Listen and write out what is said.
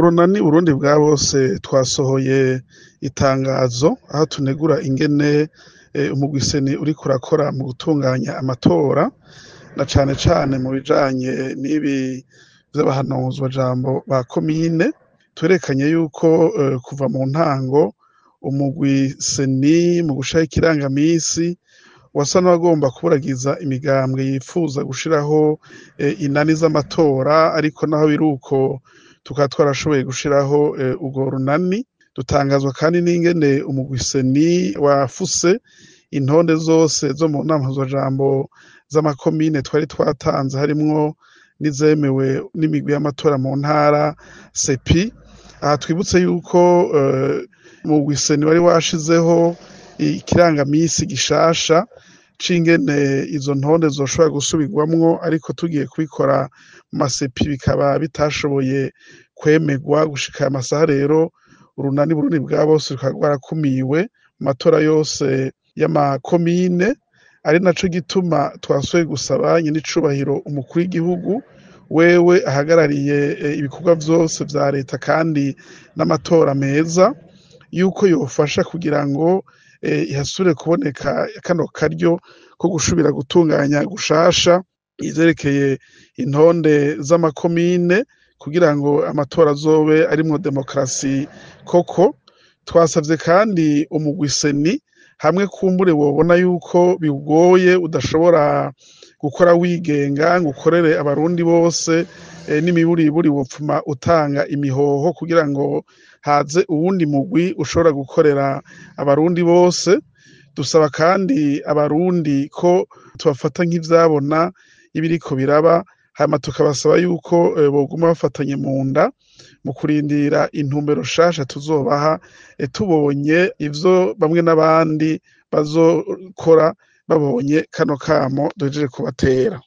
Mu runani Burundi bwa bose twasohoye itangazo aho tunegura ingene umugwi seni uriko urakora mu gutunganya amatora na cane cane mu bijanye n'ibi vy'abahanuzwa jambo ba komine. Twerekanye yuko kuva mu ntango umugwi seni mu gushiraho ikirangamisi wasa n'uwagomba kuburagiza imigambwe yifuza gushiraho inani z'amatora, ariko naho biruko tukaba twarashoboye gushiraho urwo runani. Dutangazwa kandi n'ingene umugwi seni wafuse intonde zose zo mu nama mpuzwajambo z'amakomine twari twatanze, harimwo n'izemewe n'imigwi y'amatora mu ntara sepi. Aha twibutse yuko umugwi seni wari washizeho ikirangamisi gishasha c'ingene izo ntonde zoshobora gusubirwamwo, ariko tugiye kubikora mu masepi bikaba bitashoboye kwemegwa. Gushika aya masaha rero urunani Burundi bwa bose rukaba rwarakumiwe mu matora yose y'amakomine, ari naco gituma twasubiye gusaba nyen'icubahiro umukuru w'igihugu, wewe ahagarariye ibikorwa vyose vya leta kandi n'amatora meza, yuko yofasha kugira ngo ihasubire kuboneka kano karyo ko gusubira gutunganya gushasha ivyerekeye intonde z'amakomine, kugira ngo amatora azobe arimwo demokarasi koko. Twasavye kandi umugwi seni, hamwe kumbure wobona yuko bigoye udashobora gukora wigenga ngo ukorere abarundi bose, n'imiburiburi wopfuma utanga imihoho kugira ngo haze uwundi mugwi ushobora gukorera abarundi bose. Dusaba kandi abarundi ko tubafata nk'ivyabona ibiriko biraba, hama tukabasaba yuko boguma bafatanye mu nda mu kurindira intumbero shasha tuzobaha, tubonye ivyo bamwe n'abandi bazokora babonye kano kamo duhejeje kubatera.